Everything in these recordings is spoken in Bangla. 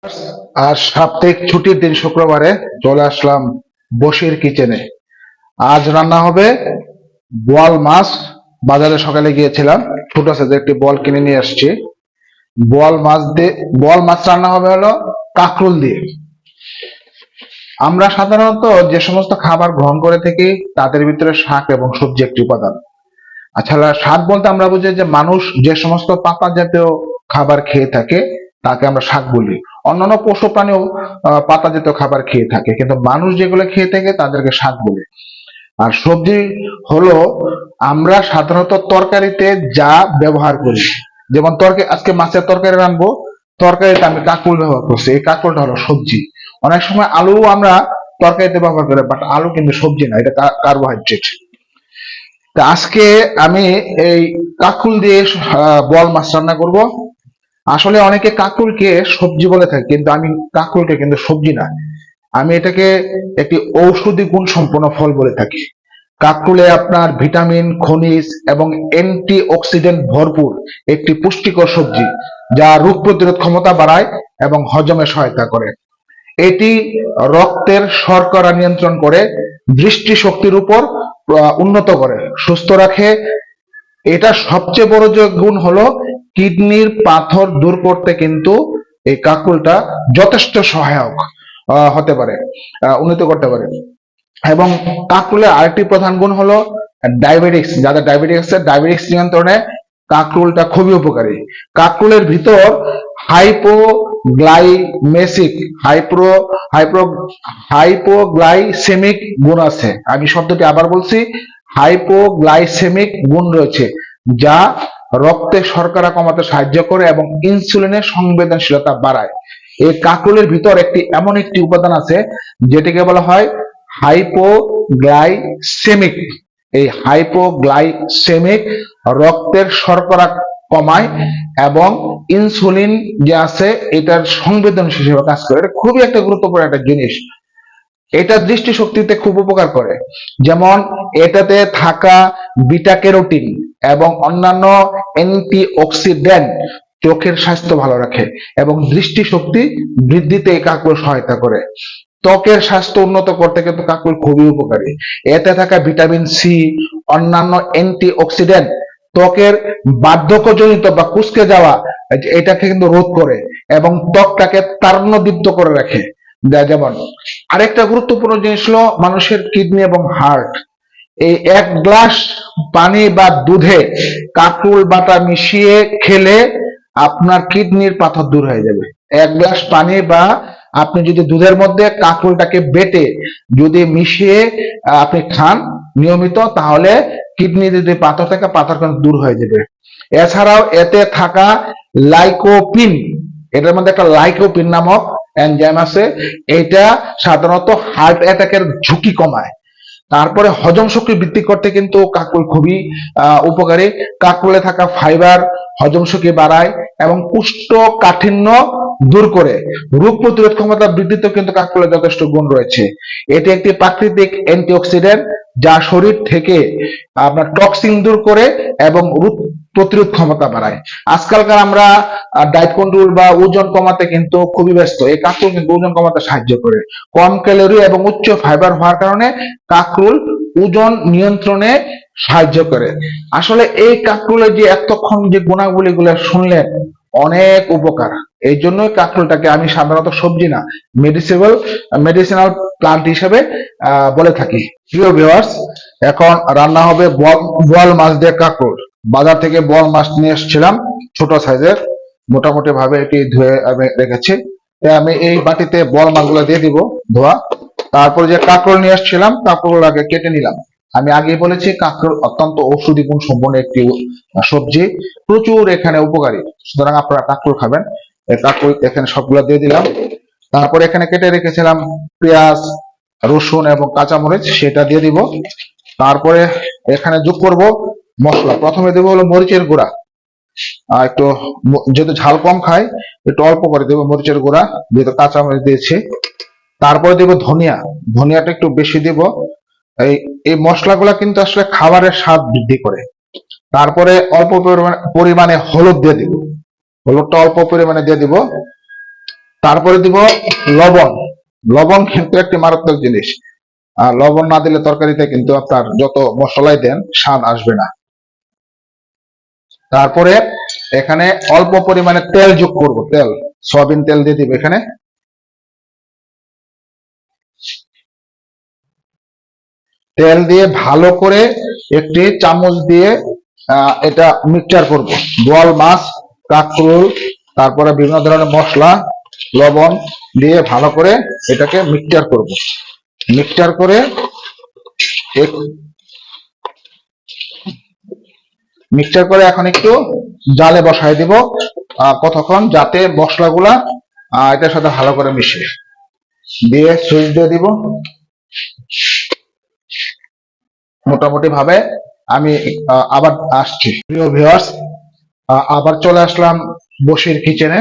আর সাপ্তাহিক ছুটির দিন শুক্রবারে চলে আসলাম বসির কিচেনে। আজ রান্না হবে বোয়াল মাছ। বাজারে সকালে গিয়েছিলাম, ছোট সাইজের একটি বল কিনে নিয়ে আসছি। বোয়াল মাছ রান্না হবে হলো কাঁকরোল দিয়ে। আমরা সাধারণত যে সমস্ত খাবার গ্রহণ করে থাকি তাদের ভিতরে শাক এবং সবজি একটি উপাদান। আচ্ছা, শাক বলতে আমরা বুঝি যে মানুষ যে সমস্ত পাতা জাতীয় খাবার খেয়ে থাকে তাকে আমরা শাক বলি। অন্যান্য পশু প্রাণীও পাতা জাতীয় খাবার খেয়ে থাকে, কিন্তু মানুষ যেগুলো খেয়ে থাকে তাদেরকে শাক বলে। আর সবজি হলো আমরা সাধারণত তরকারিতে যা ব্যবহার করি। যেমন তরকারি, আজকে মাছের তরকারি রাখবো, তরকারিতে আমি কাঁকরোল ব্যবহার করছি, এই কাঁকরোলটা হলো সবজি। অনেক সময় আলু আমরা তরকারিতে ব্যবহার করি, বাট আলু কিন্তু সবজি না, এটা কার্বোহাইড্রেট। তা আজকে আমি এই কাঁকরোল দিয়ে বোয়াল মাছ রান্না করব। আসলে অনেকে কাঁকরোলকে সবজি বলে থাকে, কিন্তু আমি কাঁকরোলকে কিন্তু সবজি না, আমি এটাকে একটি ঔষধি গুণ সম্পন্ন ফল বলে থাকি। কাঁকরোলে আপনার ভিটামিন, খনিজ এবং অ্যান্টি অক্সিডেন্ট ভরপুর একটি পুষ্টিকর সবজি, যা রোগ প্রতিরোধ ক্ষমতা বাড়ায় এবং হজমে সহায়তা করে। এটি রক্তের শর্করা নিয়ন্ত্রণ করে, দৃষ্টিশক্তির উপর উন্নত করে, সুস্থ রাখে। এটা সবচেয়ে বড় যে গুণ হলো কিডনির পাথর দূর করতে কিন্তু এই কাঁকরোলটা যথেষ্ট সহায়ক হতে পারে, উন্নত করতে পারে। এবং কাঁকরোলের আরেকটি প্রধান গুণ হলো ডায়াবেটিক্স। যাদের ডায়াবেটিক্স আছে, ডায়াবেটিক্স নিয়ন্ত্রণে কাঁকরোলটা খুবই উপকারী। কাঁকরোলের ভিতর হাইপোগ্লাইমেসিক হাইপ্রো হাইপ্রো হাইপোগ্লাইসেমিক গুণ আছে। আমি শব্দটি আবার বলছি, হাইপোগ্লাইসেমিক গুণ রয়েছে, যা রক্তে শর্করা কমাতে সাহায্য করে এবং ইনসুলিনের সংবেদনশীলতা বাড়ায়। এই কাঁকরোলের ভিতর এমন একটি উপাদান আছে যেটিকে বলা হয় হাইপোগ্লাইসেমিক। এই হাইপোগ্লাইসেমিক রক্তের শর্করা কমায় এবং ইনসুলিন যে আছে এটার সংবেদনশীল হিসেবে কাজ করে। এটা খুবই একটা গুরুত্বপূর্ণ একটা জিনিস। এটা দৃষ্টিশক্তিতে খুব উপকার করে। যেমন এটাতে থাকা বিটা ক্যারোটিন এবং অন্যান্য অ্যান্টিঅক্সিডেন্ট চোখের স্বাস্থ্য ভালো রাখে এবং দৃষ্টিশক্তি বৃদ্ধিতে এই কাঁকরোল সহায়তা করে। ত্বকের স্বাস্থ্য উন্নত করতে কিন্তু কাঁকরোল খুবই উপকারী। এতে থাকা ভিটামিন সি, অন্যান্য অ্যান্টিঅক্সিডেন্ট ত্বকের বার্ধক্যজনিত বা কুঁচকে যাওয়া এটাকে কিন্তু রোধ করে এবং ত্বকটাকে তারুণ্যদীপ্ত করে রাখে। যেমন আরেকটা গুরুত্বপূর্ণ জিনিস হলো মানুষের কিডনি এবং হার্ট। এই 1 গ্লাস পানি বা দুধে কাঁকরোল বাটা মিশিয়ে খেলে আপনার কিডনির পাথর দূর হয়ে যাবে। 1 গ্লাস পানি বা আপনি যদি দুধের মধ্যে কাঁকরোলটাকে বেটে যদি মিশিয়ে আপনি খান নিয়মিত, তাহলে কিডনি যদি পাথর থাকে পাথর কিন্তু দূর হয়ে যাবে। এছাড়াও এতে থাকা লাইকোপিন, এটার মধ্যে একটা লাইকোপিন নামক এনজাইম আছে, এটা সাধারণত হার্ট অ্যাটাকের ঝুঁকি কমায়। তারপরে হজম শক্তি বৃদ্ধি করতে কিন্তু কাঁকরোল খুবই উপকারী। কাঁকরোলে থাকা ফাইবার হজম শক্তি বাড়ায় এবং কোষ্ঠকাঠিন্য দূর করে। রোগ প্রতিরোধ ক্ষমতা বৃদ্ধিতে কিন্তু কাঁকরোলে যথেষ্ট গুণ রয়েছে। এটি একটি প্রাকৃতিক অ্যান্টিঅক্সিডেন্ট যা শরীর থেকে আপনার টক্সিন দূর করে এবং রোগ প্রতিরোধ ক্ষমতা বাড়ায়। আজকালকার আমরা ডায়েট কন্ট্রোল বা ওজন কমাতে কিন্তু খুবই ব্যস্ত, এই কাঁকরোল কিন্তু ওজন কমাতে সাহায্য করে। কম ক্যালোরি এবং উচ্চ ফাইবার হওয়ার কারণে কাঁকরোল ওজন নিয়ন্ত্রণে সাহায্য করে। আসলে এই কাঁকরোলের যে এতক্ষণ যে গুণাবলী গুলো শুনলেন, অনেক উপকার। এই জন্যই কাঁকরোলটাকে আমি সাধারণত সবজি না, মেডিসিনাল প্লান্ট হিসেবে বলে থাকি। প্রিয় ভিউয়ার্স, এখন রান্না হবে বোয়াল মাছ দিয়ে কাঁকরোল। বাজার থেকে বোয়াল মাছ নিয়ে এসেছিলাম ছোট সাইজের, মোটামুটি ভাবে এটি ধুয়ে আমি রেখেছি। আমি এই বাটিতে বোয়াল মাছগুলো দিয়ে দিব ধোয়া। তারপর যে কাঁকরোল নিয়ে এসেছিলাম কাঁকরোল আগে কেটে নিলাম। আমি আগেই বলেছি কাঁকরোল অত্যন্ত ঔষধি গুণ সম্পন্ন একটি সবজি, প্রচুর এখানে উপকারী, সুতরাং আপনারা কাঁকরোল খাবেন। কাঁকরোল এখানে সবগুলো দিয়ে দিলাম। তারপর এখানে কেটে রেখেছিলাম পেঁয়াজ, রসুন এবং কাঁচামরিচ, সেটা দিয়ে দিব। তারপরে এখানে যোগ করব মশলা। প্রথমে দেবো হলো মরিচের গুঁড়া, একটু যেহেতু ঝাল কম খাই একটু অল্প করে দেবো মরিচের গুঁড়া, যেহেতু কাঁচামরিচ দিয়েছি। তারপরে দেবো ধনিয়াটা একটু বেশি দেব। এই মশলাগুলা কিন্তু আসলে খাবারের স্বাদ বৃদ্ধি করে। তারপরে অল্প পরিমাণে হলুদ দিয়ে দিব, হলুদটা অল্প পরিমাণে দিয়ে দিব। তারপরে দিব লবণ। লবণ কিন্তু একটি মারাত্মক জিনিস, লবণ না দিলে তরকারিতে কিন্তু আপনার যত মশলাই দেন স্বাদ আসবে না। তারপরে এখানে অল্প পরিমাণে তেল যোগ করব, তেল, সয়াবিন তেল দিয়ে দিব এখানে। তেল দিয়ে ভালো করে একটি চামচ দিয়ে এটা মিক্সচার করব। বোয়াল মাছ, কাঁকরোল, তারপরে বিভিন্ন ধরনের মশলা, লবণ দিয়ে ভালো করে এটাকে মিক্সচার করব। মিক্সচার করে এখন একটু জালে বসাই দিব কতক্ষণ, যাতে মশলাগুলা এটার সাথে ভালো করে মিশে। দিয়ে সুইচ দিয়ে দিব। মোটামুটি ভাবে আমি আবার আসছি। প্রিয় ভিউয়ার্স, আবার চলে আসলাম বসির কিচেনে।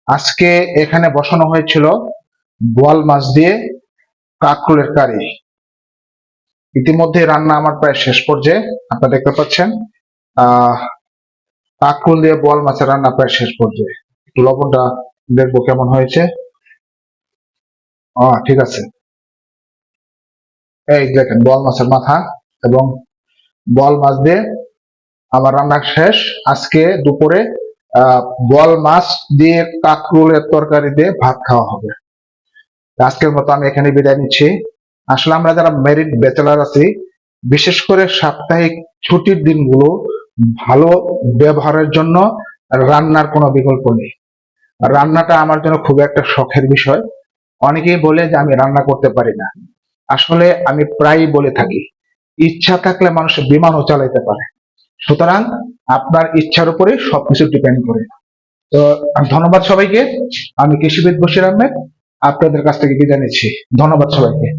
আজকে এখানে বসানো হয়েছিল বোয়াল মাছ দিয়ে কাঁকরোলের কারি। ইতিমধ্যে রান্না আমার প্রায় শেষ পর্যায়ে, আপনারা দেখতে পাচ্ছেন কাঁকরোল দিয়ে বোয়াল মাছের রান্না প্রায় শেষ পর্যায়ে। একটু লবণটা দেখবো কেমন হয়েছে। ঠিক আছে, এই দেখেন বোয়াল মাছের মাথা এবং বোয়াল মাছ দিয়ে আমার রান্না শেষ। আজকে দুপুরে বোয়াল মাছ দিয়ে কাঁকরোলের তরকারি দিয়ে ভাত খাওয়া হবে। আজকের মতো আমি এখানে বিদায় নিচ্ছি। আসলে আমরা যারা ম্যারিড ব্যাচেলার আছি, বিশেষ করে সাপ্তাহিক ছুটির দিনগুলো ভালো ব্যবহারের জন্য রান্নার কোনো বিকল্প নেই। রান্নাটা আমার জন্য খুব একটা শখের বিষয়। অনেকেই বলে যে আমি রান্না করতে পারি না। আসলে আমি প্রায়ই বলে থাকি, ইচ্ছা থাকলে মানুষ বিমানও চালাইতে পারে। সুতরাং আপনার ইচ্ছার উপরে সবকিছু ডিপেন্ড করে। তো ধন্যবাদ সবাইকে। আমি কৃষিবিদ বশির আহমেদ আপনাদের কাছ থেকে বিদায় নিচ্ছি। ধন্যবাদ সবাইকে।